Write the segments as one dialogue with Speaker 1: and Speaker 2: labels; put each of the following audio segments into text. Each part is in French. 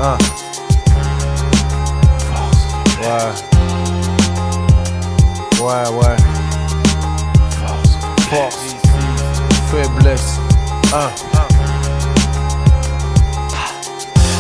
Speaker 1: Ouais. Force. Faiblesse.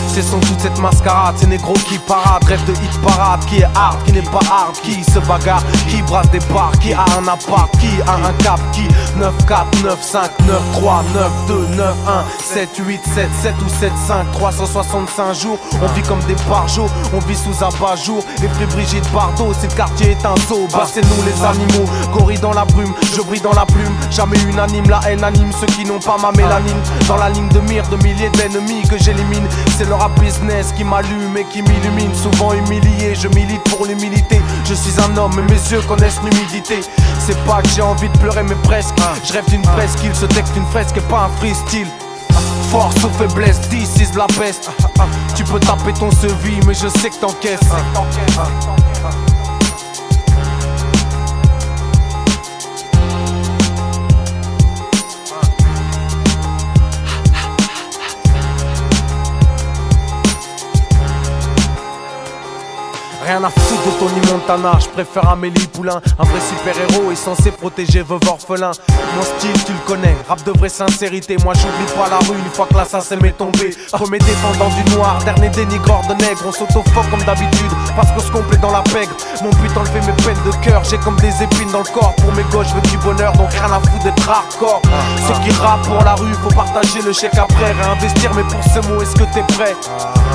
Speaker 1: Cessons toute cette mascarade, ces négros qui paradent, rêve de hit parade, qui est hard, qui n'est pas hard, qui se bagarre, qui brasse des bars, qui a un appart, qui a un cap, qui 9-4, 9-5, 9-3, 9-2, 9-1, 7-8, 7-7 ou 7-5, 365 jours, on vit comme des barjots, on vit sous abat-jour, et Brigitte Bardot, si le quartier est un zoo, bah c'est nous les animaux, gorille dans la brume, je brille dans la plume, jamais unanime, la haine anime ceux qui n'ont pas ma mélanine, dans la ligne de mire de milliers d'ennemis que j'élimine, c'est leur business qui m'allume et qui m'illumine. Souvent humilié, je milite pour l'humilité. Je suis un homme et mes yeux connaissent l'humidité. C'est pas que j'ai envie de pleurer mais presque. Je rêve d'une presqu'île, ce texte une fresque et pas un freestyle. Force ou faiblesse, this is la peste. Tu peux taper ton sevi mais je sais que t'encaisses. Rien à foutre de Tony Montana, je préfère Amélie Poulain. Un vrai super-héros est censé protéger veuve orphelin. Mon style tu le connais, rap de vraie sincérité. Moi j'oublie pas la rue une fois que l'assassin m'est tombé. Premier défendant du noir, dernier dénigreur de nègre. On s'autophoque comme d'habitude, parce que ce complet dans la pègre. Mon but enlever mes peines de cœur, j'ai comme des épines dans le corps. Pour mes gosses je veux du bonheur, donc rien à foutre d'être hardcore. Ceux qui rappent pour la rue, faut partager le chèque après. Réinvestir mais pour ce mot, est-ce que t'es prêt?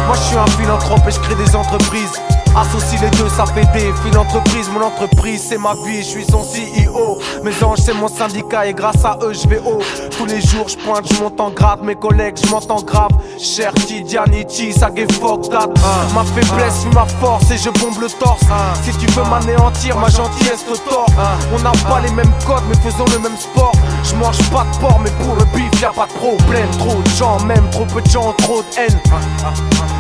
Speaker 1: Moi je suis un philanthrope et je crée des entreprises. Associe les deux, ça fait des philanthropies. Mon entreprise, c'est ma vie, je suis son CEO. Mes anges, c'est mon syndicat et grâce à eux, je vais haut. Tous les jours, je pointe, je monte en grade. Mes collègues, je m'entends grave. Cher Tidianichi, ça get fuck that. Ma faiblesse fut ma force et je bombe le torse. Si tu veux m'anéantir, ma gentillesse te tord. On n'a pas les mêmes codes, mais faisons le même sport. Je mange pas de porc, mais pour le bif, y'a pas de problème. Trop de gens, même trop peu de gens, trop de haine.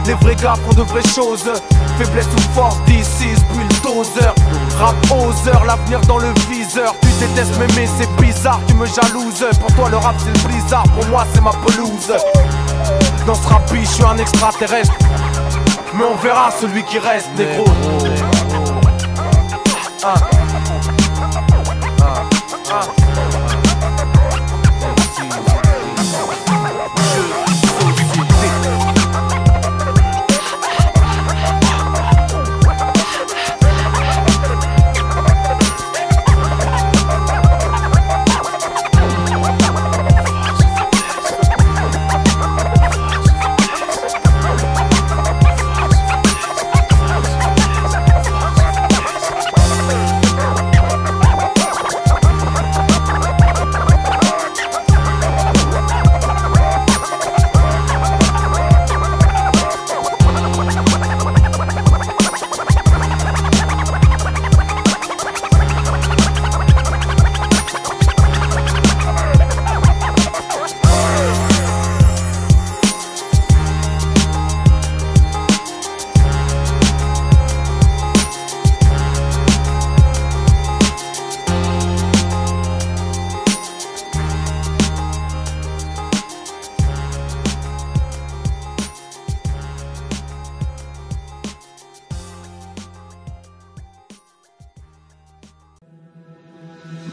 Speaker 1: Les vrais gars font de vraies choses. Faiblesse ou force, this is bulldozer. Rap oseur, l'avenir dans le viseur. Tu détestes m'aimer, c'est bizarre, tu me jalouses. Pour toi le rap c'est le blizzard, pour moi c'est ma pelouse. Dans ce rap je suis un extraterrestre. Mais on verra celui qui reste, négro.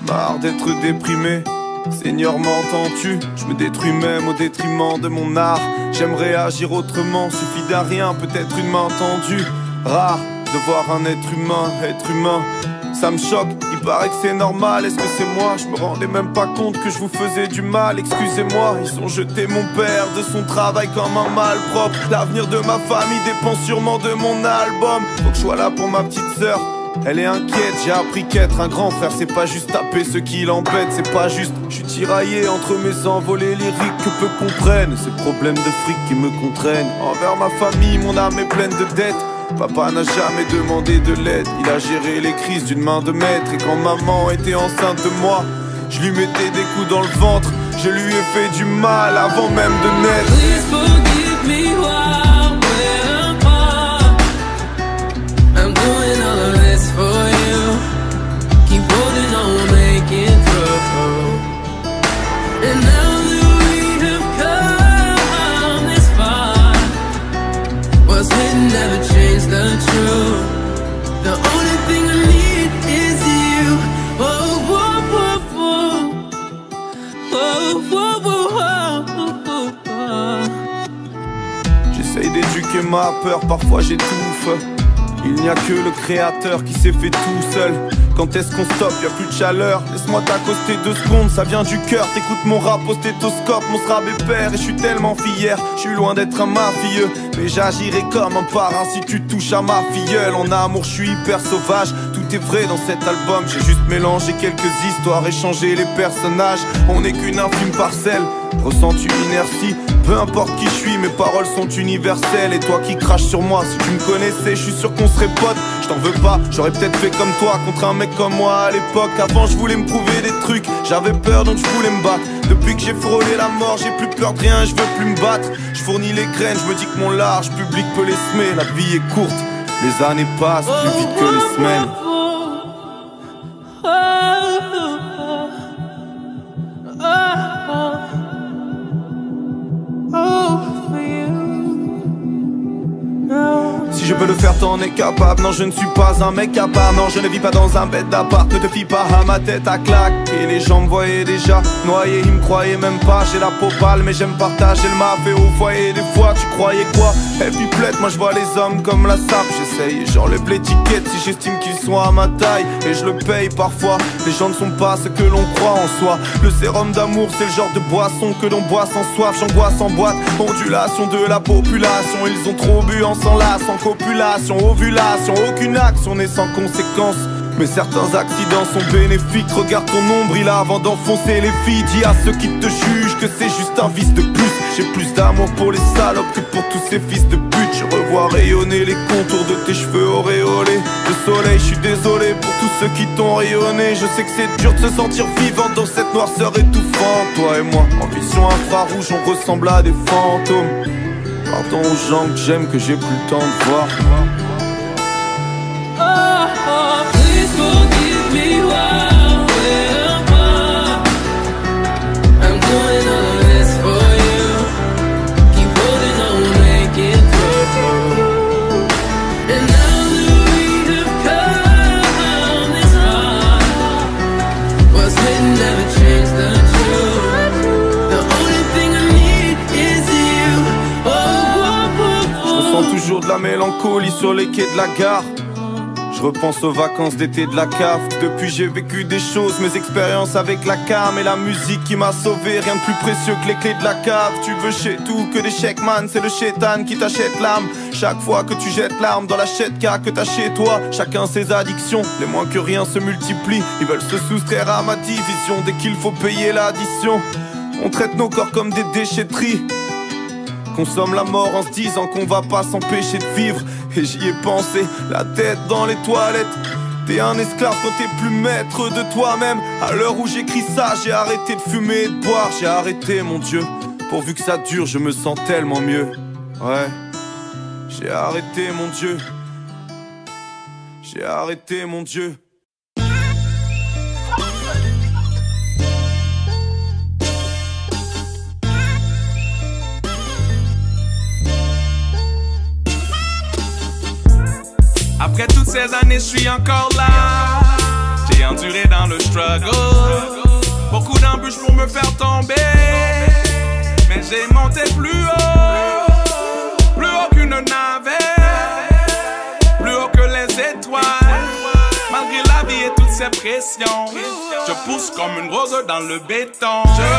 Speaker 2: Marre d'être déprimé, Seigneur m'entends-tu? Je me détruis même au détriment de mon art. J'aimerais agir autrement, suffit d'un rien, peut-être une main tendue. Rare de voir un être humain, ça me choque, il paraît que c'est normal, est-ce que c'est moi? Je me rendais même pas compte que je vous faisais du mal, excusez-moi. Ils ont jeté mon père de son travail comme un malpropre. L'avenir de ma famille dépend sûrement de mon album. Faut que je sois là pour ma petite sœur, elle est inquiète, j'ai appris qu'être un grand frère c'est pas juste taper ceux qui l'embêtent, c'est pas juste. Je suis tiraillé entre mes envolées lyriques que peu comprennent, ces problèmes de fric qui me contraignent. Envers ma famille, mon âme est pleine de dettes. Papa n'a jamais demandé de l'aide, il a géré les crises d'une main de maître. Et quand maman était enceinte de moi, je lui mettais des coups dans le ventre. Je lui ai fait du mal avant même de naître.
Speaker 3: Please forgive me while we're apart. I'm doing all of this for you. Keep holding on, making through. And now that we have come this far,
Speaker 2: d'éduquer ma peur, parfois j'étouffe. Il n'y a que le créateur qui s'est fait tout seul. Quand est-ce qu'on stoppe, y'a plus de chaleur. Laisse-moi t'accoster 2 secondes, ça vient du cœur. T'écoutes mon rap au stéthoscope, mon srab est père. Et je suis tellement fier, je suis loin d'être un mafieux. Mais j'agirai comme un parrain si tu touches à ma filleule. En amour je suis hyper sauvage, tout est vrai dans cet album. J'ai juste mélangé quelques histoires et changé les personnages. On n'est qu'une infime parcelle, ressens-tu l'inertie? Peu importe qui je suis, mes paroles sont universelles. Et toi qui craches sur moi, si tu me connaissais, je suis sûr qu'on serait potes. Je t'en veux pas, j'aurais peut-être fait comme toi contre un mec comme moi à l'époque. Avant je voulais me prouver des trucs, j'avais peur donc je voulais me battre. Depuis que j'ai frôlé la mort, j'ai plus peur de rien, je veux plus me battre. Je fournis les graines, je me dis que mon large public peut les semer. La vie est courte, les années passent plus vite que les semaines. Si je peux le faire, t'en es capable. Non, je ne suis pas un mec à part. Non, je ne vis pas dans un bête d'appart. Ne te fie pas à ma tête à claque. Et les gens me voyaient déjà noyé, ils me croyaient même pas. J'ai la peau pâle mais j'aime partager le mafé au foyer. Des fois tu croyais quoi? Et puis moi je vois les hommes comme la sape. J'essaye et j'enlève l'étiquette si j'estime qu'ils sont à ma taille. Et je le paye parfois. Les gens ne sont pas ce que l'on croit en soi. Le sérum d'amour c'est le genre de boisson que l'on boit sans soif. J'angoisse en boîte, ondulation de la population. Ils ont trop bu en s'enlace, en copulation, ovulation. Aucune action n'est sans conséquence. Mais certains accidents sont bénéfiques. Regarde ton nombril avant d'enfoncer les filles. Dis à ceux qui te jugent que c'est juste un vice de plus. J'ai plus d'amour pour les salopes que pour tous ces fils de pute. Je revois rayonner les contours de tes cheveux auréolés de soleil. Je suis désolé pour tous ceux qui t'ont rayonné. Je sais que c'est dur de se sentir vivant dans cette noirceur étouffante. Toi et moi, en vision infrarouge, on ressemble à des fantômes. Pardon aux gens que j'aime, que j'ai plus le temps de voir.
Speaker 3: Please forgive me while we're apart. I'm doing all of this for you. Keep holding on, make it through. And now that we have come this far, what's written never changed the truth. The only thing I need is you.
Speaker 2: Je ressens toujours de la mélancolie sur les quais de la gare. Je repense aux vacances d'été de la cave. Depuis j'ai vécu des choses, mes expériences avec la cam et la musique qui m'a sauvé. Rien de plus précieux que les clés de la cave. Tu veux chez tout que des chèques man, c'est le chétan qui t'achète l'âme. Chaque fois que tu jettes l'arme dans la chetka que t'as chez toi. Chacun ses addictions, les moins que rien se multiplient. Ils veulent se soustraire à ma division dès qu'il faut payer l'addition. On traite nos corps comme des déchetteries. Consomme la mort en se disant qu'on va pas s'empêcher de vivre. Et j'y ai pensé, la tête dans les toilettes. T'es un esclave quand t'es plus maître de toi-même. À l'heure où j'écris ça, j'ai arrêté de fumer et de boire. J'ai arrêté mon Dieu, pourvu que ça dure, je me sens tellement mieux. Ouais, j'ai arrêté mon Dieu. J'ai arrêté mon Dieu.
Speaker 4: Après toutes ces années, je suis encore là. J'ai enduré dans le struggle. Beaucoup d'embûches pour me faire tomber. Mais j'ai monté plus haut. Plus haut qu'une navette. Plus haut que les étoiles. Malgré la vie et toutes ces pressions, je pousse comme une rose dans le béton. Je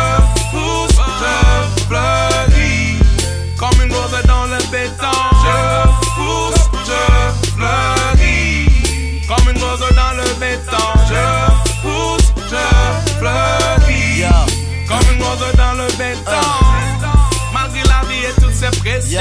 Speaker 4: pousse, je fleuris. Comme une rose dans le béton. Je pousse, je fleuris. Comme une rose dans le béton. Je pousse, je fleuris. Comme une rose dans le béton. Malgré la vie et toutes ces pressions,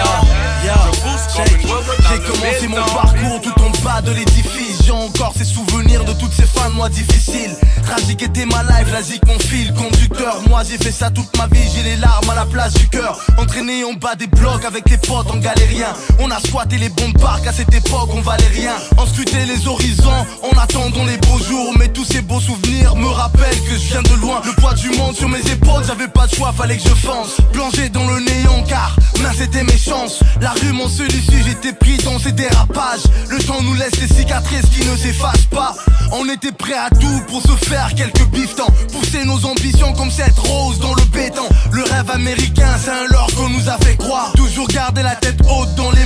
Speaker 4: je pousse comme une rose dans le béton.
Speaker 5: J'ai commencé mon parcours tout en bas de l'édifice. J'ai encore ces souvenirs de toutes ces fins de mois difficiles. Tragique était ma life, tragique mon fil conducteur. Moi j'ai fait ça toute ma vie, j'ai les larmes à la place du cœur. Entraîné en bas des blocs avec les potes en galérien. On a squatté les bons parcs, à cette époque on valait rien. On scrutait les horizons, en attendant les beaux jours. Mais tous ces beaux souvenirs me rappellent que je viens de loin. Le poids du monde sur mes épaules, j'avais pas de choix, fallait que je fonce. Plongé dans le néant car mince c'était mes chances. La rue mon seul issue, j'étais pris dans ces dérapages. Le temps nous laisse des cicatrices qui ne s'effacent pas. On était prêts à tout pour se faire quelques bifetons. Pousser nos ambitions comme cette rose dans le béton. Le rêve américain c'est un leurre qu'on nous a fait croire. Toujours garder la tête haute dans les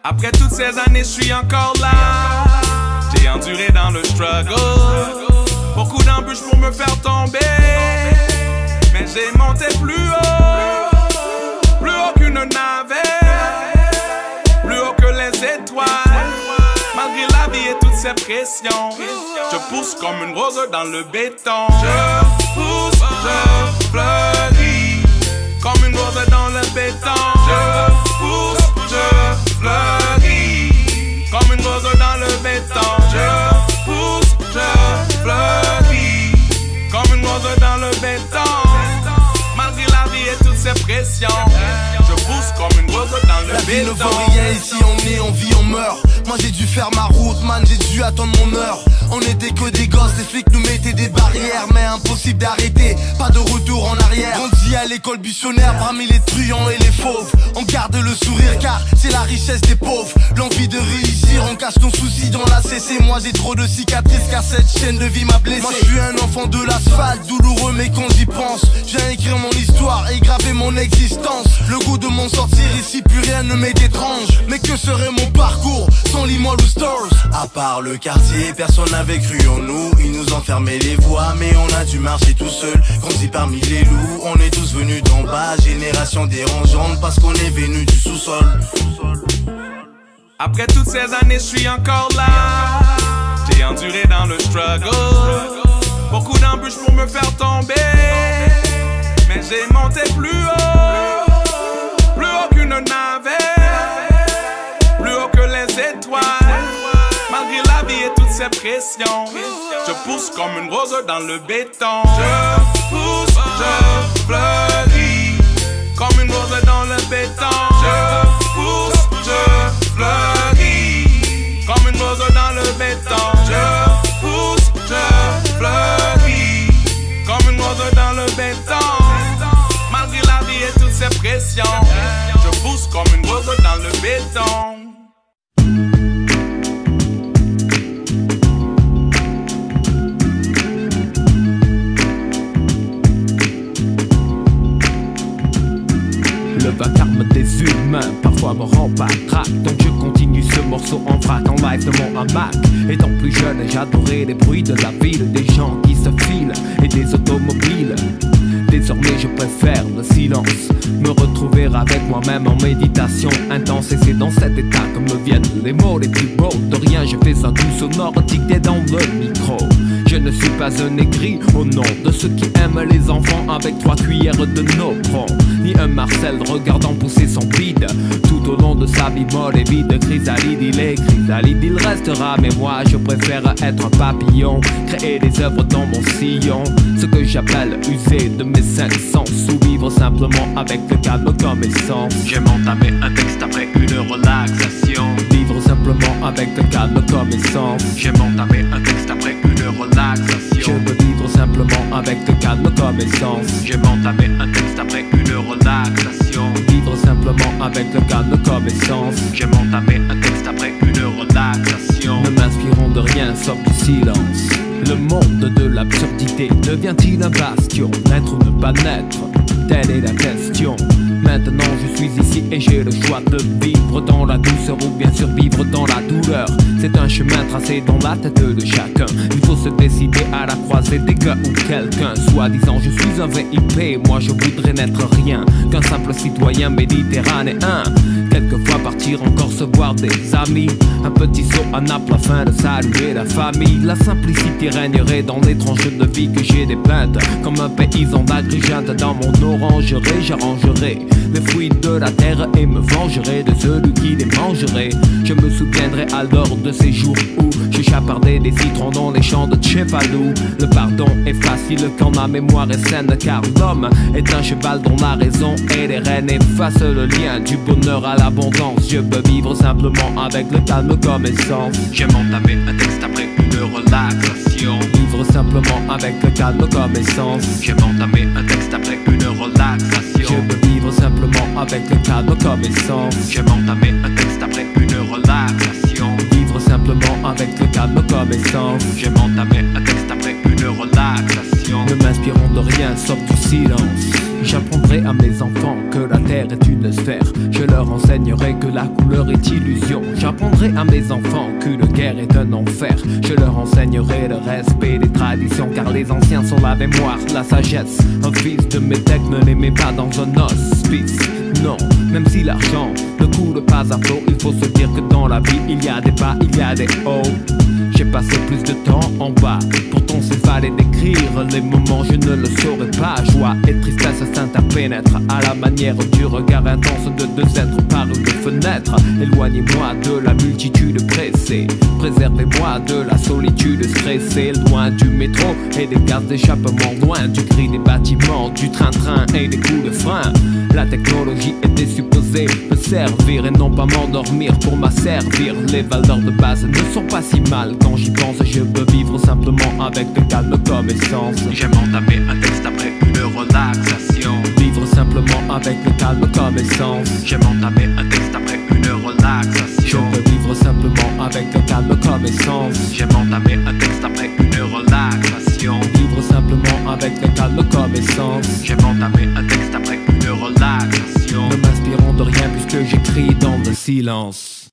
Speaker 4: Après toutes ces années, je suis encore là. J'ai enduré dans le struggle. Beaucoup d'embûches pour me faire tomber. Mais j'ai monté plus haut. Plus haut qu'une navette. Plus haut que les étoiles. Malgré la vie et toutes ces pressions, je pousse comme une rose dans le béton. Je pousse, je fleuris comme une rose dans le béton. Je pousse, je fleuris comme une rose dans le béton. Je pousse, je fleuris comme une rose dans le béton. Malgré la vie et toutes ces pressions, je pousse comme une rose dans le béton.
Speaker 5: La vie ne vaut rien ici, on est, on vit, on meurt. Moi j'ai dû faire ma route, man, j'ai dû attendre mon heure. On était que des gosses, les flics nous mettaient des barrières. Mais impossible d'arrêter, pas de retour en arrière. Grandi à l'école buissonnaire, parmi les truands et les fauves. On garde le sourire car c'est la richesse des pauvres. L'envie de réussir, on cache nos soucis dans la CC. Moi j'ai trop de cicatrices car cette chaîne de vie m'a blessé. Moi je suis un enfant de l'asphalte, douloureux mais quand j'y pense, je viens écrire mon histoire et graver mon existence. Le goût de m'en sortir ici, plus rien ne m'est étrange. Mais que serait mon parcours sans Limoilou Stars? À part le quartier, personne n'avait cru en nous. Ils nous ont fermé les voies, mais on a dû marcher tout seul. Grandi parmi les loups, on est tous venus d'en bas. Génération dérangeante parce qu'on est venu du sous-sol.
Speaker 4: Après toutes ces années, je suis encore là. J'ai enduré dans le struggle. Beaucoup d'embûches pour me faire tomber. Mais j'ai monté plus haut. Plus haut qu'une navette. Plus haut que les étoiles. Malgré la vie et toutes ces pressions, je pousse comme une rose dans le béton. Je pousse, je fleuris comme une rose dans le béton. Je pousse, je fleuris comme une rose dans le béton. Je pousse, je fleuris comme une rose dans le béton. Malgré la vie et toutes ces pressions, je pousse comme une rose dans le béton.
Speaker 6: Le vacarme des humains parfois me rend patraque. Donc je continue ce morceau en vrac en live de mon hamac. Étant plus jeune, j'adorais les bruits de la ville, des gens qui se filent et des automobiles. Désormais je préfère le silence, me retrouver avec moi-même en méditation intense. Et c'est dans cet état que me viennent les mots les plus beaux. De rien je fais un doux sonore dicté dans le micro. Je ne suis pas un aigri au nom de ceux qui aiment les enfants avec 3 cuillères de nopron, ni un Marcel regardant pousser son bide tout au long de sa vie molle et vide. Chrysalide, il est chrysalide, il restera. Mais moi je préfère être un papillon, créer des œuvres dans mon sillon. Ce que j'appelle user de mes 5 sens, ou vivre simplement avec le calme comme essence.
Speaker 7: J'aime entamer un texte après une relaxation.
Speaker 6: Vivre simplement avec le calme comme essence.
Speaker 7: J'aime entamer un texte après une relaxation.
Speaker 6: Je veux vivre simplement avec le calme comme essence.
Speaker 7: J'aime entamer un texte après une relaxation.
Speaker 6: Vivre simplement avec le calme comme essence.
Speaker 7: J'aime entamer un texte après une relaxation.
Speaker 6: Ne m'inspirons de rien sauf du silence. Le monde de l'absurdité devient-il un bastion? Naître ou ne pas naître, telle est la question. Maintenant je suis ici et j'ai le choix de vivre dans la douceur ou bien survivre dans la douleur. C'est un chemin tracé dans la tête de chacun. Il faut se décider à la croisée des gars ou quelqu'un. Soi-disant je suis un VIP, moi je voudrais n'être rien qu'un simple citoyen méditerranéen. Quelquefois partir encore se voir des amis, un petit saut à Naples afin de saluer la famille. La simplicité régnerait dans les tranches de vie que j'ai dépeintes. Comme un paysan d'Agrigente dans mon orangerie, j'arrangerai les fruits de la terre et me vengerai de celui qui les mangerait. Je me souviendrai alors de ces jours où je chapardais des citrons dans les champs de Tchefalou. Le pardon est facile quand ma mémoire est saine, car l'homme est un cheval dont la raison et les rênes effacent le lien du bonheur à l'abondance. Je peux vivre simplement avec le calme comme essence.
Speaker 7: J'aime entamer un texte après une relaxation.
Speaker 6: Vivre simplement avec le calme comme essence.
Speaker 7: J'aime entamer un texte après une relaxation.
Speaker 6: Je peux vivre simplement avec le calme comme essence.
Speaker 7: J'aime entamer un texte après une relaxation.
Speaker 6: Vivre simplement avec le calme comme essence.
Speaker 7: J'aime entamer un texte après une relaxation.
Speaker 6: Ne m'inspirons de rien sauf du silence. J'apprendrai à mes enfants que la terre est une sphère. Je leur enseignerai que la couleur est illusion. J'apprendrai à mes enfants qu'une guerre est un enfer. Je leur enseignerai le respect des traditions, car les anciens sont la mémoire, la sagesse. Un fils de Médèque ne les met pas dans un hospice. Non, même si l'argent ne coule pas à flot, il faut se dire que dans la vie il y a des bas, il y a des hauts. J'ai passé plus de temps en bas, pourtant s'il fallait décrire les moments je ne le saurais pas. Joie et tristesse s'interpénètrent à la manière du regard intense de deux êtres par une fenêtre. Éloignez-moi de la multitude pressée, préservez-moi de la solitude stressée. Loin du métro et des gaz d'échappement, loin du cri des bâtiments, du train-train et des coups de frein. La technologie était supposée me servir et non pas m'endormir pour m'asservir. Les valeurs de base ne sont pas si mal. Quand j'y pense, je peux vivre simplement avec le calme comme essence.
Speaker 7: J'aime entamer un texte après une relaxation.
Speaker 6: Vivre simplement avec le calme comme essence.
Speaker 7: J'aime entamer un texte après une relaxation.
Speaker 6: Je peux vivre simplement avec le calme comme essence.
Speaker 7: J'aime entamer un texte après une relaxation.
Speaker 6: Vivre simplement avec le calme comme essence.
Speaker 7: J'aime entamer un texte après une relaxation.
Speaker 6: Ne m'inspirons de rien puisque j'écris dans le silence.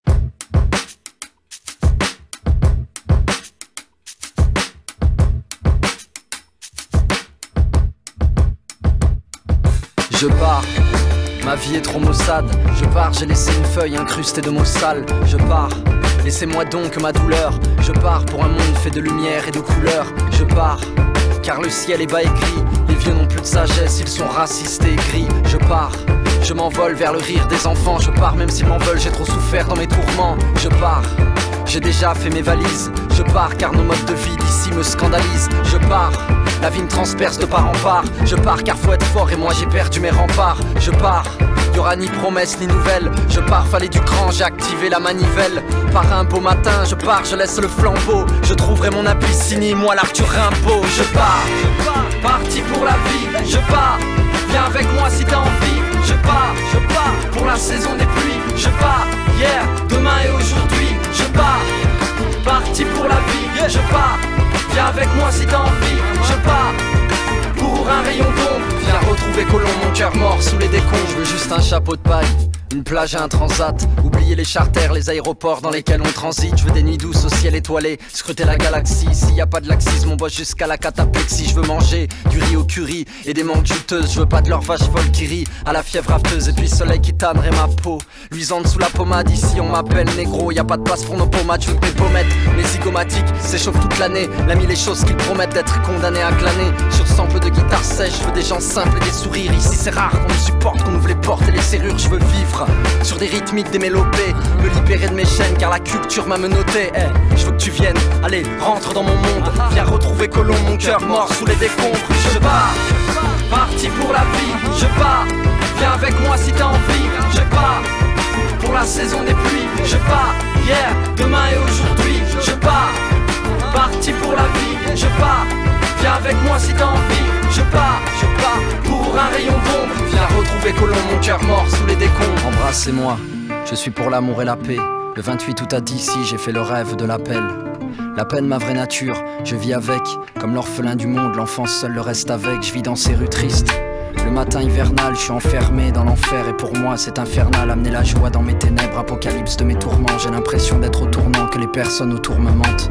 Speaker 8: Je pars, ma vie est trop maussade. Je pars, j'ai laissé une feuille incrustée de mots sales. Je pars, laissez-moi donc ma douleur. Je pars pour un monde fait de lumière et de couleurs. Je pars, car le ciel est bas et gris. Les vieux n'ont plus de sagesse, ils sont racistes et gris. Je pars, je m'envole vers le rire des enfants. Je pars même s'ils m'en veulent, j'ai trop souffert dans mes tourments. Je pars, j'ai déjà fait mes valises. Je pars car nos modes de vie d'ici me scandalisent. Je pars, la vie me transperce de part en part. Je pars car faut être fort et moi j'ai perdu mes remparts. Je pars, y'aura ni promesse ni nouvelle. Je pars, fallait du cran, j'ai activé la manivelle. Par un beau matin, je pars, je laisse le flambeau. Je trouverai mon Abyssinie, moi l'Arthur Rimbaud. Je pars, parti pour la vie. Je pars, viens avec moi si t'as envie. Je pars, pour la saison des pluies. Je pars, hier, demain et aujourd'hui. Je pars, parti pour la vie. Je pars, viens avec moi si t'as envie. Je pars, pour un rayon d'ombre. Viens retrouver Colomb, mon cœur mort sous les décombres. Je veux juste un chapeau de paille, une plage et un transat. Oublier les charters, les aéroports dans lesquels on transite. Je veux des nuits douces au ciel étoilé, scruter la galaxie. S'il y a pas de laxisme, on bosse jusqu'à la cataplexie. Je veux manger du riz au curry et des mangues juteuses. Je veux pas de leur vache folle qui rit à la fièvre rafteuse. Et puis soleil qui tannerait ma peau, luisante sous la pommade. Ici on m'appelle négro, y a pas de place pour nos pommades. Je veux que mes pommettes, mes zygomatiques s'échauffent toute l'année. L'ami les choses qu'ils promettent d'être condamnés à glaner. Sur sample de guitare sèche, je veux des gens simples et des sourires. Ici c'est rare qu'on nous supporte, qu'on ouvre les portes et les serrures. Je veux vivre sur des rythmiques, des mélopées, me libérer de mes chaînes car la culture m'a menotté. Je veux que tu viennes, allez, rentre dans mon monde. Viens retrouver Colomb, mon cœur mort sous les décombres. Je pars, parti pour la vie. Je pars, viens avec moi si t'as envie. Je pars, pour la saison des pluies. Je pars, hier, demain et aujourd'hui. Je pars, parti pour la vie. Je pars, viens avec moi si t'as envie. Je pars, pour un rayon d'ombre. Viens retrouver Colomb, mon cœur mort sous les décombres. Embrassez-moi, je suis pour l'amour et la paix. Le 28 août à d'ici, j'ai fait le rêve de l'appel. La peine, ma vraie nature, je vis avec. Comme l'orphelin du monde, l'enfant seul le reste avec. Je vis dans ces rues tristes. Le matin hivernal, je suis enfermé dans l'enfer. Et pour moi c'est infernal, amener la joie dans mes ténèbres. Apocalypse de mes tourments, j'ai l'impression d'être au tournant, que les personnes autour me mentent.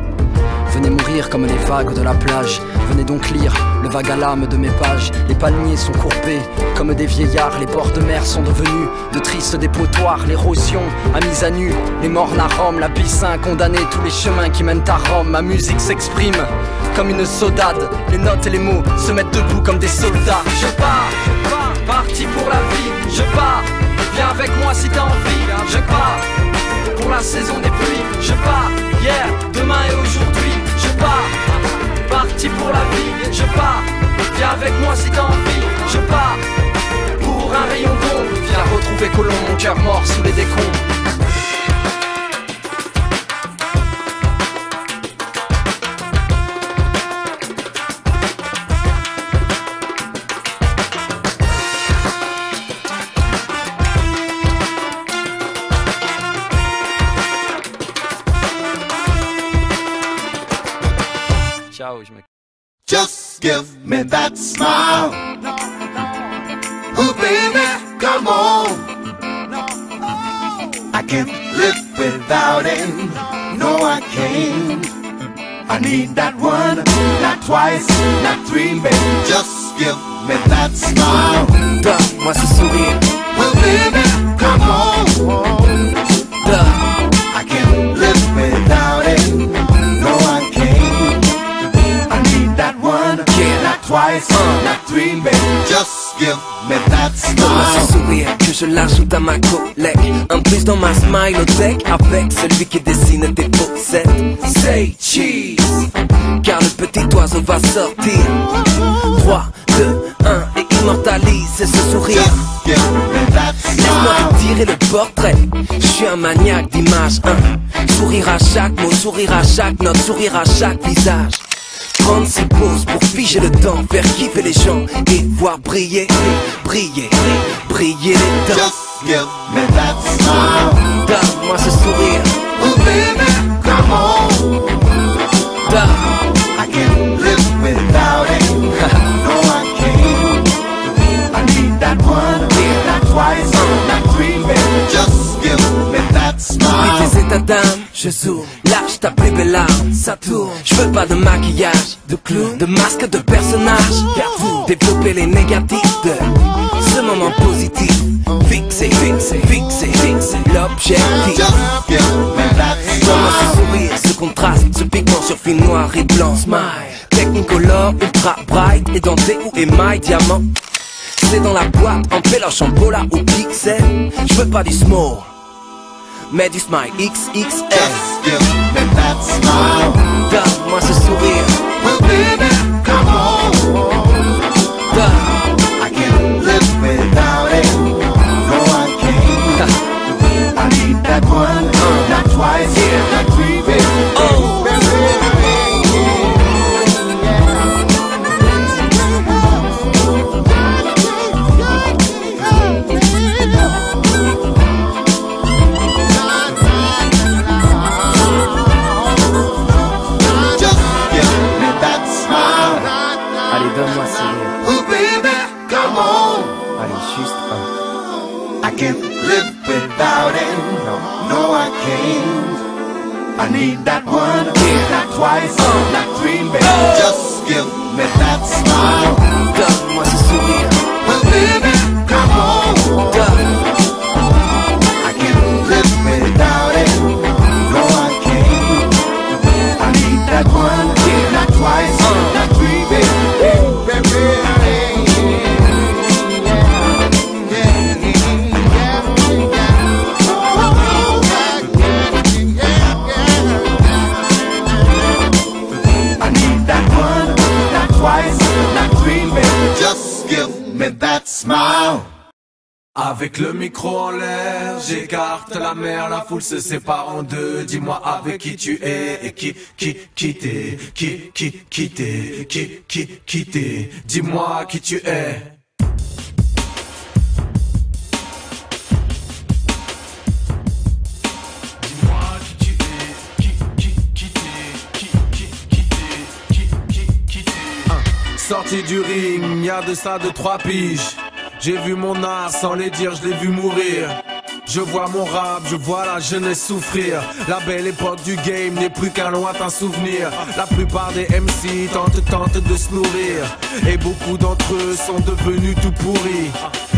Speaker 8: Venez mourir comme les vagues de la plage. Venez donc lire le vague à l'âme de mes pages. Les palmiers sont courbés comme des vieillards. Les bords de mer sont devenus de tristes dépotoirs. L'érosion a mis à nu les mornes à Rome. L'abyssin condamné tous les chemins qui mènent à Rome. Ma musique s'exprime comme une saudade. Les notes et les mots se mettent debout comme des soldats. Je pars, parti pour la vie. Je pars, viens avec moi si t'as envie. Je pars, pour la saison des pluies. Je pars, hier, demain et aujourd'hui. Je pars, parti pour la vie. Je pars, viens avec moi si t'as envie. Je pars, pour un rayon d'ombre. Viens retrouver Colomb, mon cœur mort sous les décombres.
Speaker 5: Just give me that smile.
Speaker 9: can't live without it. No, I can't. I need that one, not twice, not three, baby. Just give me that smile.
Speaker 10: Donne-moi ce sourire.
Speaker 9: Well, baby, come on.
Speaker 10: Donne.
Speaker 9: I can't live without it. No, I can't. I need that one, not twice, not three, baby. Just give me that
Speaker 10: Donne-moi ce
Speaker 9: smile.
Speaker 10: sourire que je l'ajoute à ma collègue. Un plus dans ma smile-o-tech avec celui qui dessine tes poussettes. Say cheese, car le petit oiseau va sortir. 3, 2, 1 et immortalise ce sourire.
Speaker 9: Just give me that
Speaker 10: Laisse-moi
Speaker 9: smile.
Speaker 10: te tirer le portrait. Je suis un maniaque d'image. Sourire à chaque mot, sourire à chaque note, sourire à chaque visage. Prendre ses pauses pour figer le temps, faire kiffer les gens et voir briller, briller, briller les dents.
Speaker 9: Just give me that smile.
Speaker 10: Donne-moi ce sourire.
Speaker 9: Oh, baby, come on.
Speaker 10: Donne.
Speaker 9: I can't live without it. No, I can't. I need that one, not twice, not three, baby. Just give me that smile.
Speaker 10: Oublie tes états d'âme, je zoome. Lâche ta plus belle arme, ça tourne. Je veux pas de maquillage, de clown, de masque, de personnage. Garde-vous, développer les négatifs de ce moment positif. Fixer, fixer, fixer, fixer l'objectif.
Speaker 9: Just give me that
Speaker 10: Donne-moi ce
Speaker 9: smile.
Speaker 10: sourire, ce contraste, ce pigment sur fil noir et blanc. Smile, Technicolor, ultra bright, édenté ou émail diamant. C'est dans la boîte, en péloche, en pola ou pixel. Je veux pas du small, mais du smile XXL.
Speaker 9: Just give me that smile.
Speaker 10: Donne-moi ce sourire.
Speaker 9: Well, baby, come on.
Speaker 10: Donne.
Speaker 9: I can't live without it. No, I can't. I need that one, not twice, not three, baby. Just give me that smile.
Speaker 10: Allez, donne-moi ce sourire.
Speaker 9: Oh, baby, come on.
Speaker 10: Allez, juste un.
Speaker 9: I can't live without it. No, I can't. I need that one, not twice, not three, baby. Just give me that smile.
Speaker 10: Donne-moi ce sourire.
Speaker 9: Well, baby, come on.
Speaker 10: Donne.
Speaker 9: I can't live without it. No, I can't. I need that one, not twice, not three, baby. I need that one, not twice, not three, baby. Just give me that smile.
Speaker 1: Avec le micro en l'air, j'écarte la mer, la foule se sépare en deux. Dis-moi avec qui tu es et qui t'es, qui t'es. Dis-moi qui tu es. Sorti du ring, y'a de ça de 3 piges. J'ai vu mon art sans les dire, je l'ai vu mourir. Je vois mon rap, je vois la jeunesse souffrir. La belle époque du game n'est plus qu'un lointain souvenir. La plupart des MC tentent de se nourrir. Et beaucoup d'entre eux sont devenus tout pourris.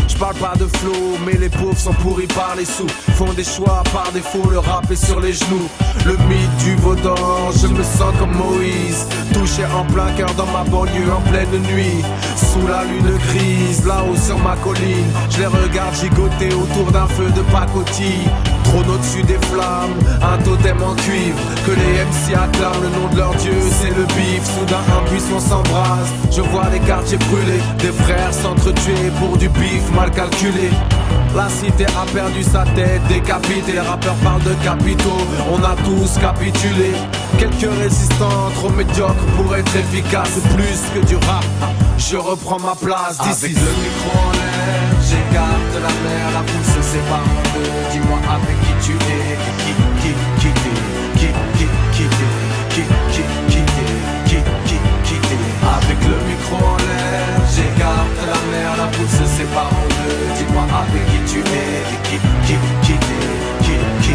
Speaker 1: Je parle pas de flow, mais les pauvres sont pourris par les sous. Font des choix par défaut, le rap est sur les genoux. Le mythe du Vaudan, je me sens comme Moïse. Touché en plein cœur dans ma banlieue en pleine nuit. Sous la lune grise, là-haut sur ma colline. Je les regarde gigoter autour d'un feu de pacotille. Trône au-dessus des flammes, un totem en cuivre. Que les MC acclament le nom de leur dieu, c'est le bif. Soudain un buisson s'embrase, je vois les quartiers brûlés. Des frères s'entretuer pour du bif mal calculé. La cité a perdu sa tête, décapité. Les rappeurs parlent de capitaux, on a tous capitulé. Quelques résistants trop médiocres pour être efficaces. Plus que du rap, je reprends ma place d'ici. Avec le micro en l'air, j'écarte la mer. La foule se sépare en deux. Dis-moi avec qui tu es et qui t'es, qui t'es. Avec le micro en l'air, j'écarte la mer. La foule se sépare en deux. Dis-moi avec qui tu es et qui t'es,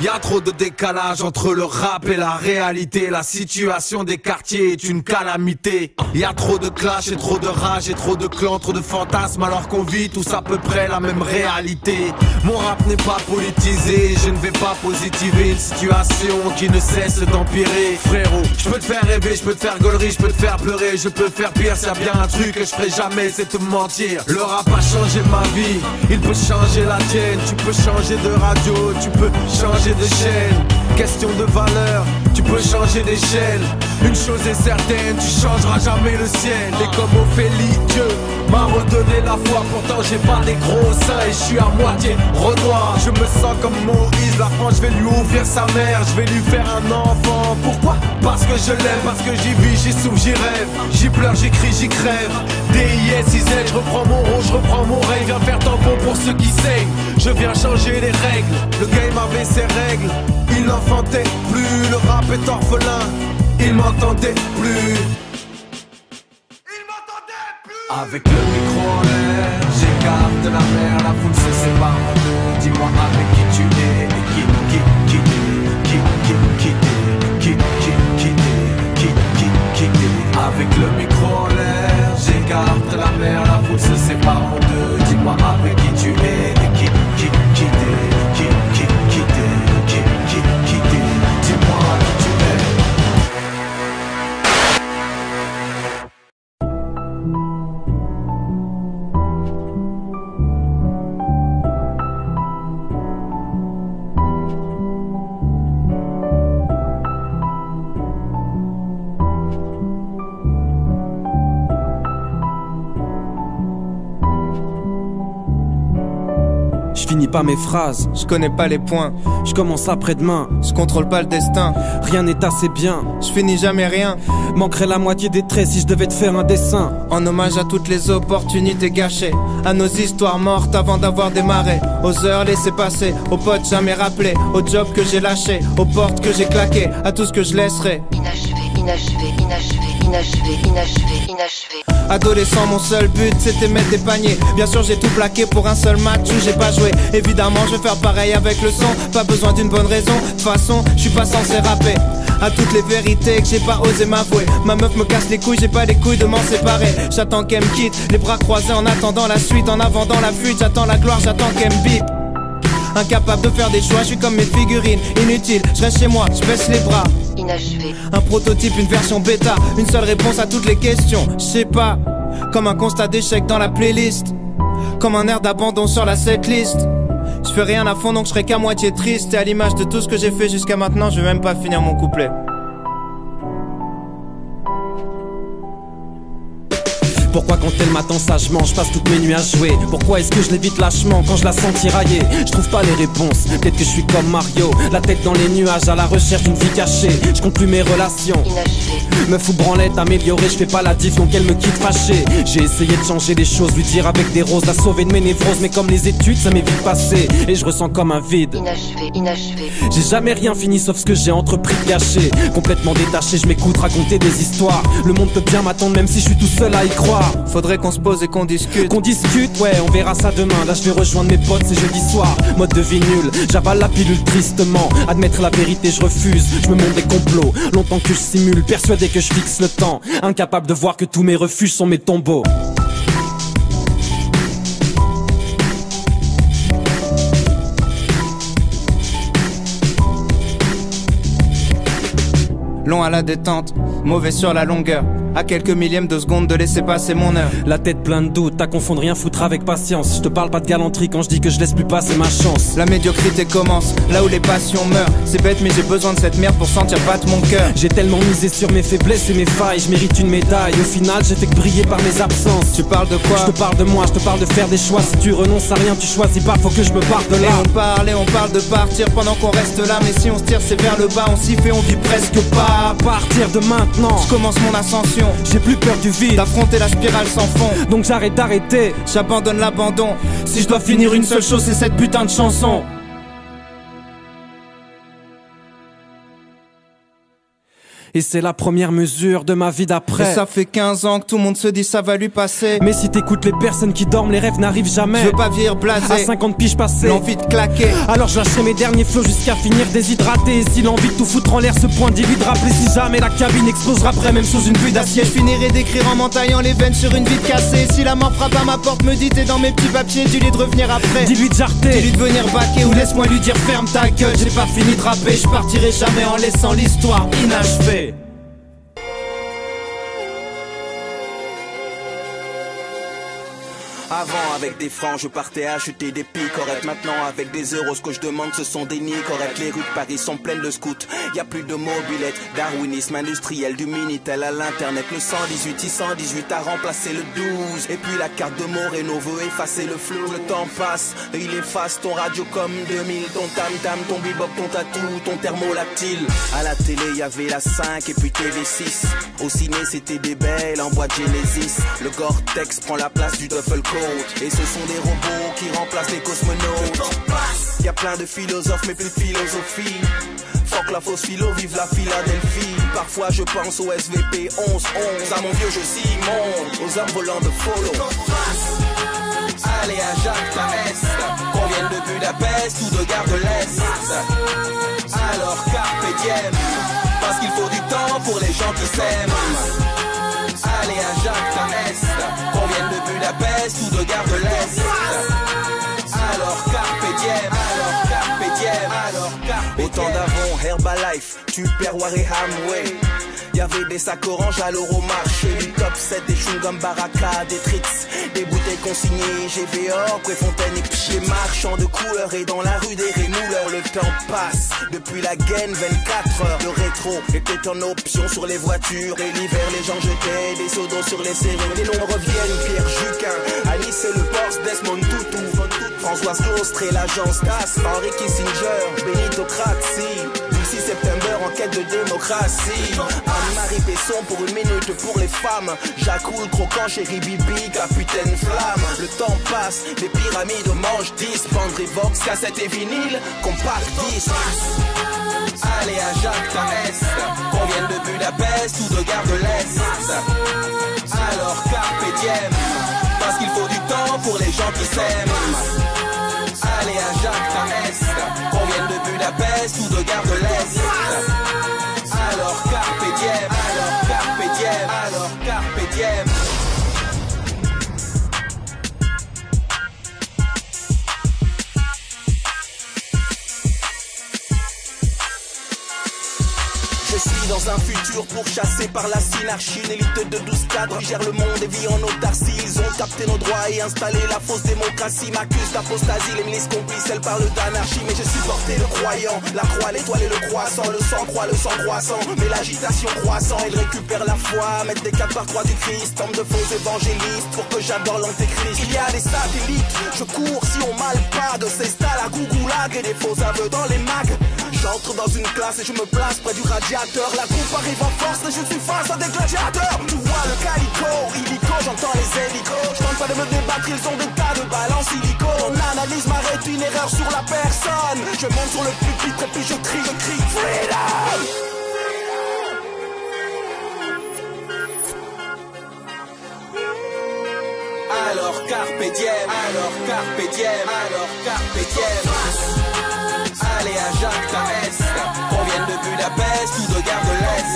Speaker 1: Y'a trop de décalage entre le rap et la réalité. La situation des quartiers est une calamité. Y'a trop de clash et trop de rage et trop de clans, trop de fantasmes alors qu'on vit tous à peu près la même réalité. Mon rap n'est pas politisé, je ne vais pas positiver une situation qui ne cesse d'empirer. Frérot, je peux te faire rêver, je peux te faire gaulerie, je peux te faire pleurer, je peux faire pire. S'il y a bien un truc que je ferai jamais, c'est te mentir. Le rap a changé ma vie, il peut changer la tienne. Tu peux changer de radio, tu peux changer de chaîne. Question de valeur, tu peux changer d'échelle. Une chose est certaine, tu changeras jamais le ciel. Et comme Ophélie, Dieu m'a redonné la foi. Pourtant j'ai pas des gros seins et je suis à moitié renoir. Je me sens comme Moïse, la France je vais lui ouvrir sa mère. Je vais lui faire un enfant. Pourquoi? Parce que je l'aime, parce que j'y vis, j'y souffre, j'y rêve. J'y pleure, j'y crie, j'y crève. DISIZ, je reprends mon rôle, je reprends mon règne. Viens faire tampon pour ceux qui saignent. Je viens changer les règles. Le game avait ses règles. Il n'enfantait plus, le rap est orphelin. Il m'entendait plus. Avec le micro en l'air, j'écarte la mer, la foule se sépare en deux. Dis-moi avec qui tu es et qui t'es. Avec le micro en l'air, j'écarte la mer, la foule se sépare en deux. Dis-moi avec qui tu es et qui t'es. Dis-moi qui tu es.
Speaker 11: Je finis pas mes phrases, je connais pas les points. Je commence après-demain, je contrôle pas le destin. Rien n'est assez bien, je finis jamais rien. Manquerait la moitié des traits si je devais te faire un dessin. En hommage à toutes les opportunités gâchées, à nos histoires mortes avant d'avoir démarré, aux heures laissées passer, aux potes jamais rappelés, aux jobs que j'ai lâchés, aux portes que j'ai claquées, à tout ce que je laisserai. Inachevé. Adolescent, mon seul but c'était mettre des paniers. Bien sûr j'ai tout plaqué pour un seul match où j'ai pas joué. Évidemment je vais faire pareil avec le son. Pas besoin d'une bonne raison, de toute façon je suis pas censé rapper. À toutes les vérités que j'ai pas osé m'avouer. Ma meuf me casse les couilles, j'ai pas les couilles de m'en séparer. J'attends qu'elle me quitte, les bras croisés en attendant la suite. En avant dans la fuite, j'attends la gloire, j'attends qu'elle me bip. Incapable de faire des choix, je suis comme mes figurines. Inutile, je reste chez moi, je baisse les bras. Inachevé. Un prototype, une version bêta, une seule réponse à toutes les questions. Je sais pas, comme un constat d'échec dans la playlist, comme un air d'abandon sur la setlist. Je fais rien à fond donc je serai qu'à moitié triste. Et à l'image de tout ce que j'ai fait jusqu'à maintenant, je vais même pas finir mon couplet. Pourquoi quand elle m'attend sagement, je passe toutes mes nuits à jouer? Pourquoi est-ce que je l'évite lâchement quand je la sens tirailler? Je trouve pas les réponses, peut-être que je suis comme Mario, la tête dans les nuages à la recherche d'une vie cachée. Je compte plus mes relations, me fous branlette améliorée, je fais pas la diff donc elle me quitte fâchée. J'ai essayé de changer les choses, lui dire avec des roses, la sauver de mes névroses. Mais comme les études ça m'est vite passé et je ressens comme un vide. Inachevé. J'ai jamais rien fini sauf ce que j'ai entrepris de gâcher. Complètement détaché, je m'écoute raconter des histoires. Le monde peut bien m'attendre même si je suis tout seul à y croire. Faudrait qu'on se pose et qu'on discute. Qu'on discute, ouais, on verra ça demain. Là je vais rejoindre mes potes, c'est jeudi soir. Mode de vie nul, j'avale la pilule tristement. Admettre la vérité, je refuse, je me montre des complots. Longtemps que je simule, persuadé que je fixe le temps. Incapable de voir que tous mes refuges sont mes tombeaux. Long à la détente, mauvais sur la longueur. À quelques millièmes de seconde de laisser passer mon heure. La tête pleine de doutes, t'as confondu rien foutre avec patience. Je te parle pas de galanterie quand je dis que je laisse plus passer ma chance. La médiocrité commence, là où les passions meurent. C'est bête mais j'ai besoin de cette merde pour sentir battre mon cœur. J'ai tellement misé sur mes faiblesses et mes failles, je mérite une médaille. Au final j'ai fait que briller par mes absences. Tu parles de quoi? Je te parle de moi, je te parle de faire des choix. Si tu renonces à rien, tu choisis pas, faut que je me parte de là. Et on parle de partir pendant qu'on reste là. Mais si on se tire c'est vers le bas, on s'y fait, on vit presque pas. À partir de maintenant, je commence mon ascension. J'ai plus peur du vide, d'affronter la spirale sans fond. Donc j'arrête d'arrêter, j'abandonne l'abandon. Si je dois finir une seule chose, c'est cette putain de chanson. Et c'est la première mesure de ma vie d'après.
Speaker 12: Et ça fait 15 ans que tout le monde se dit ça va lui passer.
Speaker 11: Mais si t'écoutes les personnes qui dorment, les rêves n'arrivent jamais.
Speaker 12: Je veux pas vieillir blasé,
Speaker 11: à 50 piges passées,
Speaker 12: l'envie de claquer.
Speaker 11: Alors je lâcherai mes derniers flots jusqu'à finir déshydraté. Et si l'envie de tout foutre en l'air ce point dit lui de rappeler, si jamais la cabine explosera après même sous une bulle d'acier,
Speaker 12: je finirai d'écrire en m'entaillant les veines sur une vie cassée. Si la mort frappe à ma porte, me dit t'es dans mes petits papiers, dis-lui de revenir après.
Speaker 11: Dis-lui de jarter,
Speaker 12: dis-lui de venir baquer, ou laisse-moi lui dire ferme ta gueule. J'ai pas fini de rapper, je partirai jamais en laissant l'histoire inachevée.
Speaker 13: Avant avec des francs je partais acheter des pics corrects. Maintenant avec des euros ce que je demande ce sont des nids corrects. Les rues de Paris sont pleines de scouts, y a plus de mobilettes. Darwinisme industriel du Minitel à l'internet. Le 118 618 a remplacé le 12. Et puis la carte de Moreno veut effacer le flou. Le temps passe et il efface ton Radiocom 2000, ton tam-tam, ton bebop, ton tatou, ton thermolactyle. À la télé y avait la 5 et puis TV6. Au ciné c'était des belles en boîte Genesis. Le Gore-Tex prend la place du duffel coat. Et ce sont des robots qui remplacent les cosmonautes. Y'a plein de philosophes mais plus de philosophie. Fuck la fausse philo, vive la Philadelphie. Parfois je pense au SVP 11-11, à mon vieux jeu Simon, aux hommes volants de follow. Allez à Jacques Tarès, qu'on vienne de Budapest ou de Gare de l'Est. Alors carpe diem, parce qu'il faut du temps pour les gens qui s'aiment. Allez à Jacques Tarès, qu'on vienne de Budapest ou de Gare de l'Est. Alors carpe diem, alors carpe diem, alors carpe diem. Autant d'avant, Herbalife, Tupperware et Hamway. Y'avait des sacs oranges à l'Euromarché, du top 7, des chewing-gum Baraka, des tricks, des bouteilles consignées, GVO, Préfontaine et Piché, marchand de couleurs et dans la rue des rémouleurs. Le temps passe, depuis la gaine 24 heures. Le rétro était en option sur les voitures et l'hiver les gens jetaient des seaux d'eau sur les serrures. Les noms reviennent, Pierre Juquin, Alice c'est le Porsche, Desmond Tutu, Françoise Claustre et l'agence TAS, Henry Kissinger, Benito Craxi, du 6 septembre en quête de démocratie. Marie Besson pour une minute pour les femmes. Jacoul, croquant, chéri Bibi, capitaine flamme. Le temps passe, les pyramides mangent 10. Vendrivox, cassette et vinyle, compact 10. Allez à Jacques Tarès, qu'on vienne de Budapest ou de Gare de l'Est. Alors carpe diem, parce qu'il faut du temps pour les gens qui s'aiment. Allez à Jacques Tarès, qu'on vienne de Budapest ou de Gare de l'Est. Alors carpe diem, alors carpe diem, alors carpe diem. Je suis dans un futur pourchassé par la synarchie. Une élite de 12 cadres qui gère le monde et vit en autarcie. Ils ont capté nos droits et installé la fausse démocratie. M'accusent d'apostasie, les milices complices, elles parlent d'anarchie. Mais je suis porté le croyant, la croix, l'étoile et le croissant. Le sang croix, le sang croissant, mais l'agitation croissant. Ils récupèrent la foi, mettent des 4 par 3 du Christ. Tombe de faux évangélistes pour que j'adore l'antéchrist. Il y a des satellites, je cours si on m'alpade. C'est style à gougoulag et des faux aveux dans les mags. J'entre dans une classe et je me place près du radiateur. La troupe arrive en force et je suis face à des gladiateurs. Tu vois le calico, illico, j'entends les hélicos. Je tente pas de me débattre, ils ont des tas de balles en silico. Mon analyse m'arrête une erreur sur la personne. Je monte sur le pupitre et puis je crie Freedom. Alors carpe diem, alors carpe diem, alors carpe diem. Allez à Jacques Tarès, qu'on vienne de Budapest ou de Gare de l'Est.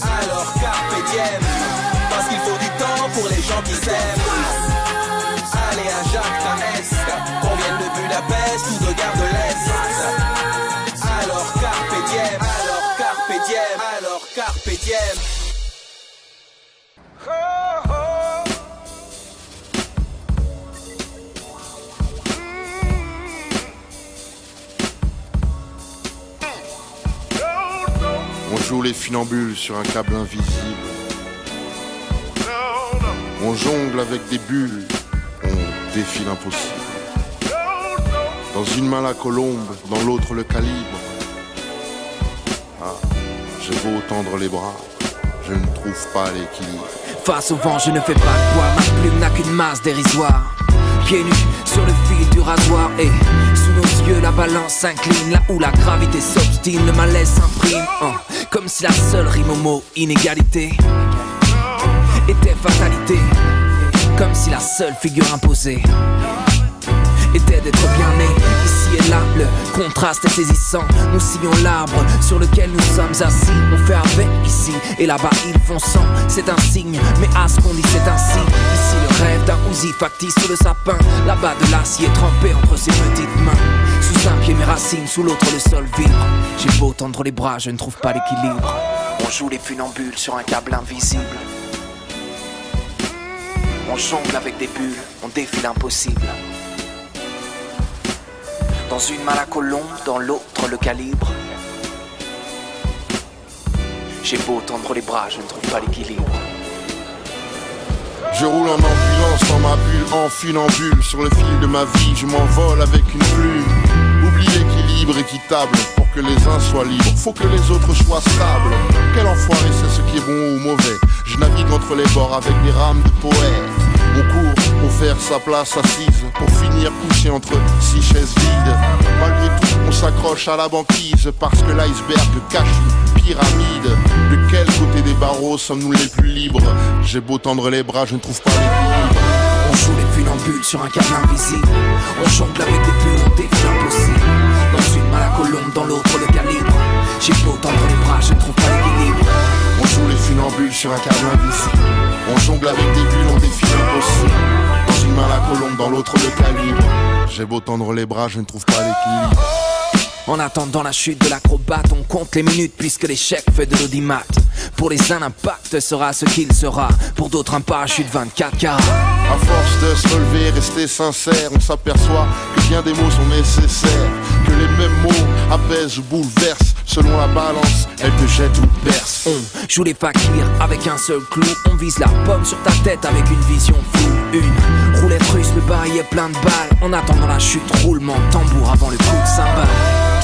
Speaker 13: Alors carpe diem, parce qu'il faut du temps pour les gens qui s'aiment. Allez à Jacques Tarès, qu'on vienne de Budapest ou de Gare de l'Est. Alors carpe diem, alors carpe diem, alors carpe diem.
Speaker 14: On joue les funambules sur un câble invisible. On jongle avec des bulles, on défie l'impossible. Dans une main la colombe, dans l'autre le calibre. Ah, j'ai beau tendre les bras, je ne trouve pas l'équilibre.
Speaker 10: Face au vent, je ne fais pas de poids, ma plume n'a qu'une masse dérisoire. Pieds nus, sur le fil du rasoir. Et sous nos yeux la balance s'incline, là où la gravité s'obstine, le malaise s'imprime, comme si la seule rime au mot inégalité était fatalité, comme si la seule figure imposée était d'être bien né. Ici et là, le contraste est saisissant. Nous sillons l'arbre sur lequel nous sommes assis. On fait avec ici et là-bas ils font sans. C'est un signe, mais à ce qu'on dit c'est ainsi. Ici le rêve d'un Uzi factice sous le sapin. Là-bas de l'acier trempé entre ses petites mains. Sous un pied mes racines, sous l'autre le sol vibre. J'ai beau tendre les bras, je ne trouve pas l'équilibre. On joue les funambules sur un câble invisible. On jongle avec des bulles, on défie l'impossible. Dans une main la colombe, dans l'autre le calibre. J'ai beau tendre les bras, je ne trouve pas l'équilibre.
Speaker 14: Je roule en ambulance dans ma bulle, en funambule. Sur le fil de ma vie, je m'envole avec une plume. Oublie l'équilibre équitable, pour que les uns soient libres, faut que les autres soient stables. Quel enfoiré c'est ce qui est bon ou mauvais. Je navigue entre les bords avec des rames de poète. On court pour faire sa place assise, pour finir couché entre 6 chaises vides. Malgré tout, on s'accroche à la banquise, parce que l'iceberg cache une pyramide. De quel côté des barreaux sommes-nous les plus libres? J'ai beau tendre les bras, je ne trouve pas l'équilibre.
Speaker 10: On joue les funambules sur un câble invisible. On jongle avec des bulles, on défie l'impossible. Dans une main la colombe, dans l'autre le calibre. J'ai beau tendre les bras, je ne trouve pas l'équilibre.
Speaker 14: On joue les funambules sur un câble invisible. On jongle avec des bulles, on défie l'impossible. Dans une main la colombe, dans l'autre le calibre. J'ai beau tendre les bras, je ne trouve pas l'équilibre.
Speaker 10: En attendant la chute de l'acrobate, on compte les minutes puisque l'échec fait de l'audimat. Pour les uns, l'impact sera ce qu'il sera. Pour d'autres, un parachute 24 carats.
Speaker 14: À force de se relever, rester sincère, on s'aperçoit que bien des mots sont nécessaires. Que les mêmes mots apaisent ou bouleversent. Selon la balance, elle te jette ou te berce.
Speaker 10: On joue les fakirs avec un seul clou. On vise la pomme sur ta tête avec une vision floue. Une roulette russe, le bail est plein de balles. En attendant la chute, roulement de tambour avant le coup de cymbale.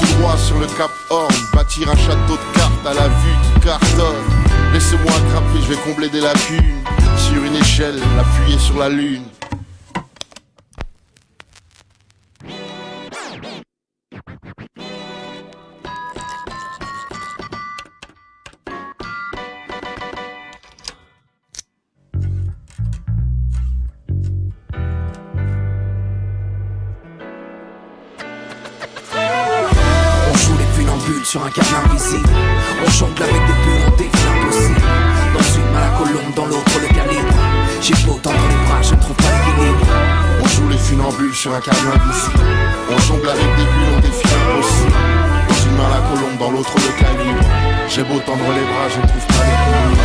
Speaker 14: Tout droit sur le Cap Horn, bâtir un château de cartes à la vue qui cartonne. Laissez-moi attraper, je vais combler des lacunes. Sur une échelle, appuyer sur la lune.
Speaker 10: Sur un câble invisible, on jongle avec des bulles, on défie l'impossible. Dans une main la colombe, dans l'autre le calibre. J'ai beau tendre les bras, je ne trouve pas l'équilibre.
Speaker 14: On joue les funambules sur un câble invisible. On jongle avec des bulles, on défie l'impossible. Dans une main la colombe, dans l'autre le calibre. J'ai beau tendre les bras, je ne trouve pas l'équilibre.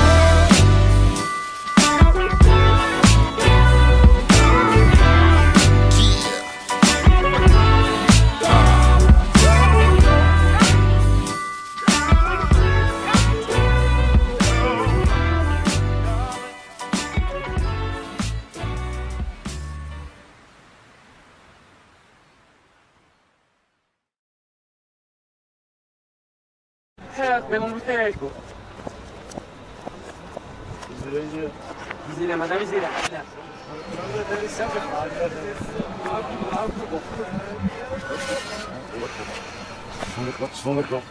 Speaker 15: Aspetta un busteco. Visile, ma da visile. Sfongo.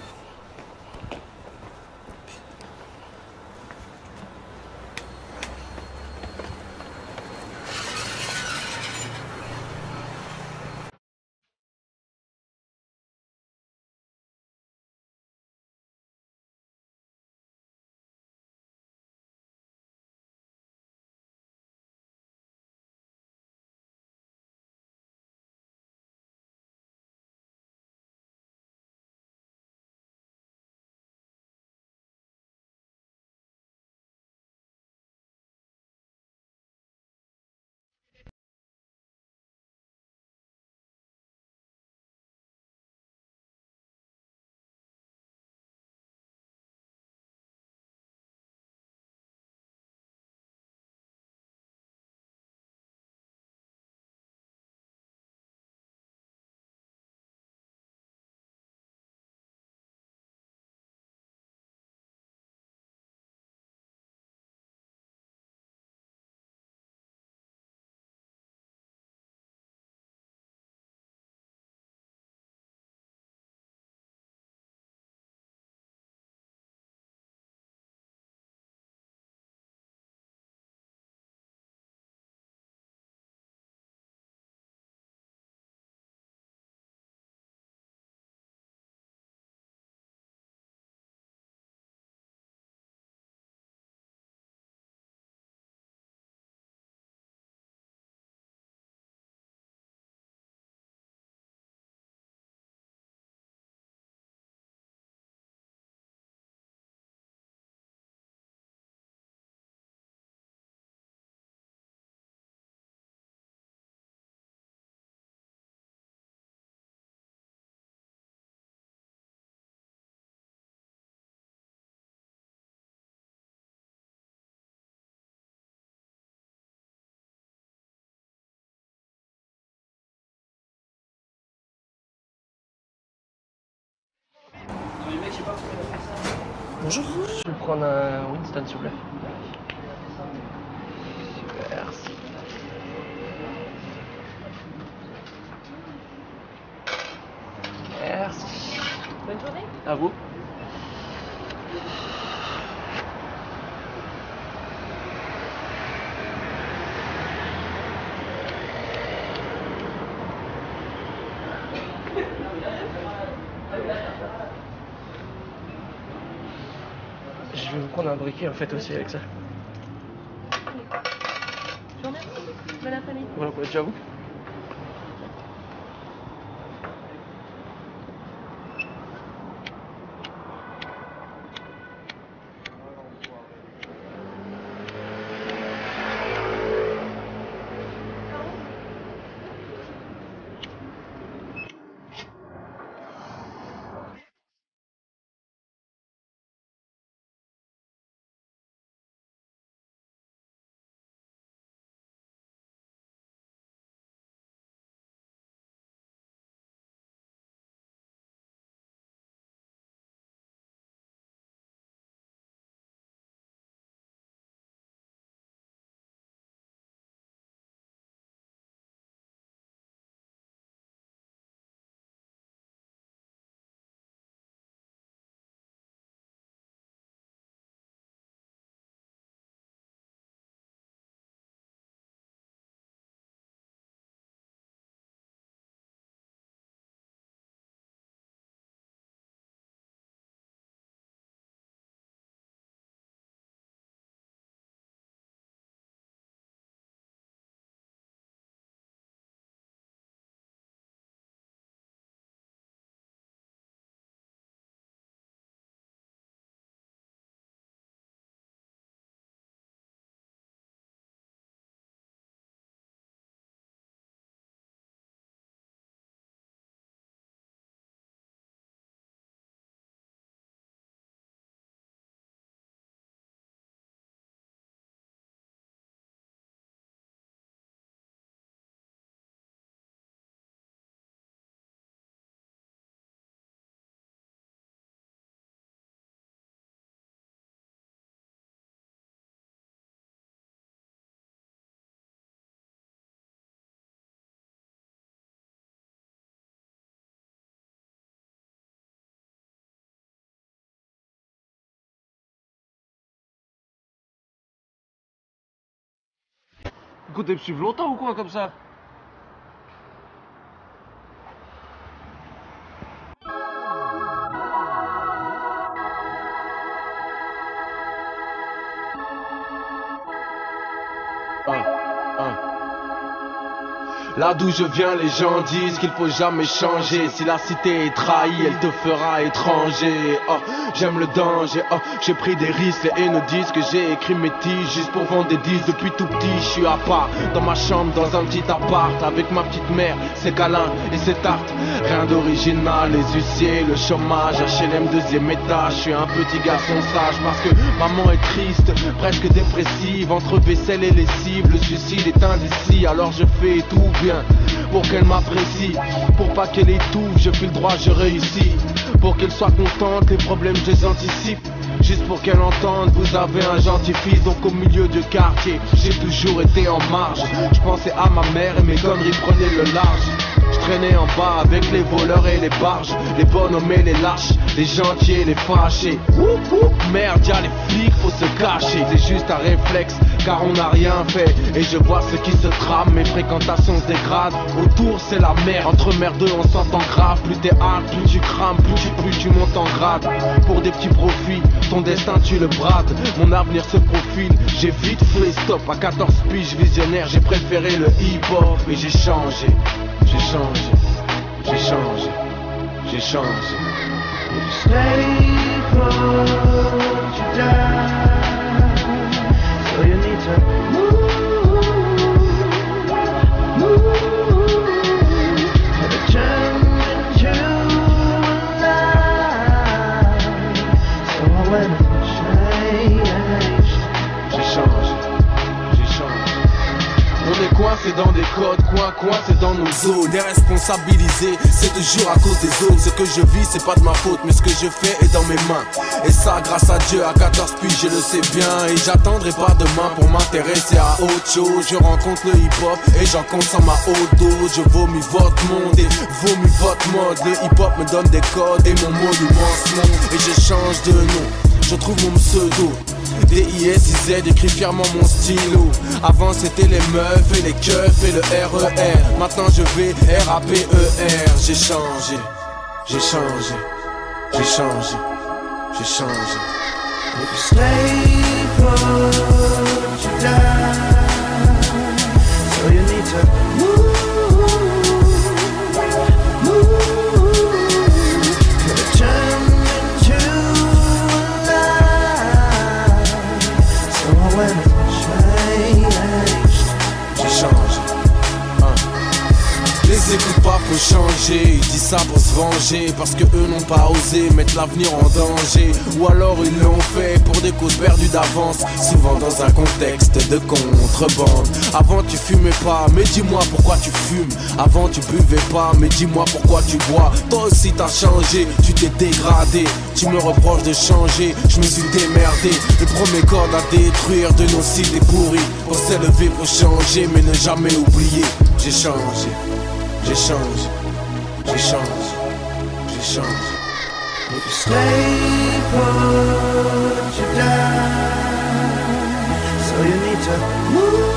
Speaker 16: Bonjour. Je vais prendre un Winston, s'il vous plaît. Super. Merci.
Speaker 17: Bonne journée.
Speaker 16: À vous. Je vais vous prendre un briquet en fait aussi avec ça.
Speaker 17: Je vous remercie. Bon après-midi.
Speaker 16: Voilà, pour déjà vous.
Speaker 18: Écoutez, me suivre longtemps ou quoi comme ça?
Speaker 1: Là d'où je viens, les gens disent qu'il faut jamais changer. Si la cité est trahie, elle te fera étranger. Oh, j'aime le danger, oh, j'ai pris des risques. Les haineux disent que j'ai écrit mes tiges juste pour vendre des disques. Depuis tout petit, je suis à part, dans ma chambre, dans un petit appart, avec ma petite mère, ses câlins et ses tartes. Rien d'original, les huissiers, le chômage, HLM 2e étage. Je suis un petit garçon sage parce que maman est triste, presque dépressive. Entre vaisselle et lessive, le suicide est indécis. Alors je fais tout bien pour qu'elle m'apprécie, pour pas qu'elle étouffe, je file droit, je réussis. Pour qu'elle soit contente, les problèmes je les anticipe. Juste pour qu'elle entende, vous avez un gentil fils. Donc au milieu du quartier, j'ai toujours été en marge. Je pensais à ma mère et mes conneries prenaient le large. Je traînais en bas avec les voleurs et les barges, les bonhommes et les lâches, les gentils et les fâchés. Merde, y'a les flics, faut se cacher. C'est juste un réflexe, car on n'a rien fait. Et je vois ce qui se trame, mes fréquentations se dégradent. Autour c'est la merde, entre merdeux on s'entend grave. Plus t'es hard, plus tu crames, plus tu montes en grade. Pour des petits profits, ton destin tu le brades. Mon avenir se profile, j'ai vite fait stop. À 14 piges visionnaire, j'ai préféré le hip-hop. Et j'ai changé, j'ai changé, j'ai changé, j'ai changé.
Speaker 9: Stay put you down, so you need to move to turn into a light. So I went and changed.
Speaker 1: J'ai changé, j'ai changé. On est coincé coincés dans des codes, coincés dans nos os. Déresponsabilisés, c'est toujours à cause des autres. Ce que je vis c'est pas de ma faute, mais ce que je fais est dans mes mains. Et ça grâce à Dieu, à 14 piges je le sais bien. Et j'attendrai pas demain pour m'intéresser à autre chose. Je rencontre le hip hop et j'en compte sans ma haute dose. Je vomis votre monde et vomis votre mode. Le hip hop me donne des codes et mon monument se monte. Et je change de nom, je trouve mon pseudo. D-I-S-I-Z, écrit fièrement mon stylo. Avant c'était les meufs et les keufs et le RER. Maintenant je vais R-A-P-E-R. J'ai changé, j'ai changé, j'ai changé, j'ai changé.
Speaker 9: If you stay put, you die. So you need to move. Could have turned into a lie. So I went and changed.
Speaker 1: J'ai changé. Les écoute pas, faut changer. Ils disent ça pour se venger, parce que eux n'ont pas osé mettre l'avenir en danger. Ou alors ils l'ont fait pour des causes perdues d'avance, souvent dans un contexte de contrebande. Avant tu fumais pas, mais dis-moi pourquoi tu fumes. Avant tu buvais pas, mais dis-moi pourquoi tu bois. Toi aussi t'as changé, tu t'es dégradé. Tu me reproches de changer, je me suis démerdé. Le premier code à détruire de nos cités pourries. Pour s'élever faut changer, mais ne jamais oublier. J'ai changé, j'ai changé, j'ai changé, j'ai changé.
Speaker 9: If you stay put, you die. So you need to move.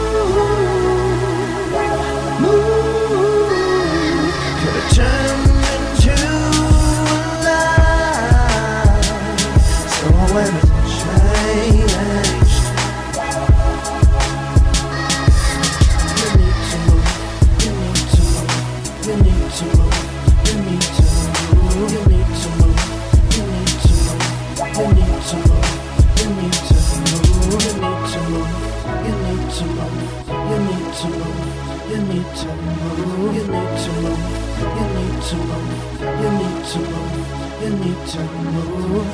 Speaker 9: Could have turned into a lie. So I went and changed. You need to move. You need to move. You need to move. You need to move. You need to move. You need to move. You need to move. You need to move. You need to move. You need to move. You need to move. You need to move. You need to move. You need to move. You need to move. You need to move.